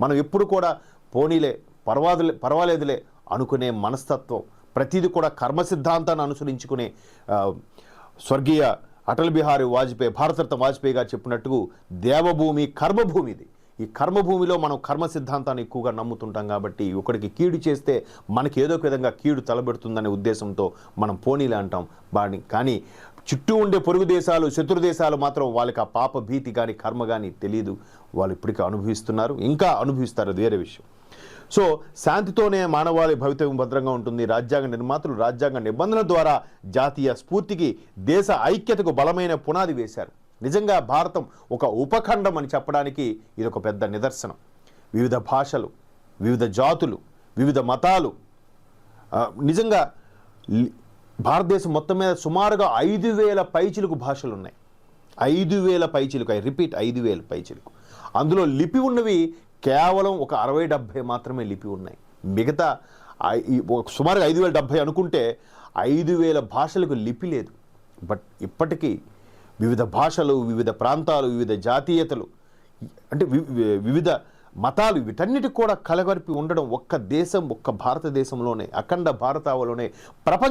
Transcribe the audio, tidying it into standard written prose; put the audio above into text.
మనం ఎప్పుడు కూడా పోనీలే పర్వాలేదులే అనుకునే మనస్తత్వం, ప్రతిదీ కూడా కర్మ సిద్ధాంతాన్ని అనుసరించుకునే స్వర్గీయ అటల్ బిహారీ వాజ్పేయి, భారతరత్న వాజ్పేయి గారు చెప్పినట్టు దేవభూమి కర్మభూమి ఇది. ఈ కర్మభూమిలో మనం కర్మ సిద్ధాంతాన్ని ఎక్కువగా నమ్ముతుంటాం కాబట్టి ఒకడికి కీడు చేస్తే మనకి ఏదో ఒక విధంగా కీడు తలబెడుతుందనే ఉద్దేశంతో మనం పోనీలే అంటాం బాని. కానీ చుట్టూ ఉండే పొరుగు దేశాలు, శత్రు దేశాలు మాత్రం వాళ్ళకి ఆ పాప భీతి కానీ కర్మ కానీ తెలియదు. వాళ్ళు ఇప్పటికీ అనుభవిస్తున్నారు, ఇంకా అనుభవిస్తారు, అది వేరే విషయం. సో శాంతితోనే మానవాళి భవితవ్యం భద్రంగా ఉంటుంది. రాజ్యాంగ నిర్మాతలు రాజ్యాంగ నిబంధనల ద్వారా జాతీయ స్ఫూర్తికి, దేశ ఐక్యతకు బలమైన పునాది వేశారు. నిజంగా భారతం ఒక ఉపఖండం అని చెప్పడానికి ఇది ఒక పెద్ద నిదర్శనం. వివిధ భాషలు, వివిధ జాతులు, వివిధ మతాలు, నిజంగా భారతదేశం మొత్తం మీద సుమారుగా 5,000 పైచిలుకు భాషలు ఉన్నాయి. 5,000 పైచిలుకు, ఐ రిపీట్ 5,000 పైచిలుకు. అందులో లిపి ఉన్నవి కేవలం ఒక 60-70 మాత్రమే లిపి ఉన్నాయి. మిగతా సుమారుగా 5,070 అనుకుంటే 5,000 భాషలకు లిపి లేదు. బట్ ఇప్పటికీ వివిధ భాషలు, వివిధ ప్రాంతాలు, వివిధ జాతీయతలు, అంటే వివిధ మతాలు, వీటన్నిటికి కూడా కలగలిపి ఉండడం ఒక్క దేశం, ఒక్క భారతదేశంలోనే, అఖండ భారతావలోనే ప్రపంచ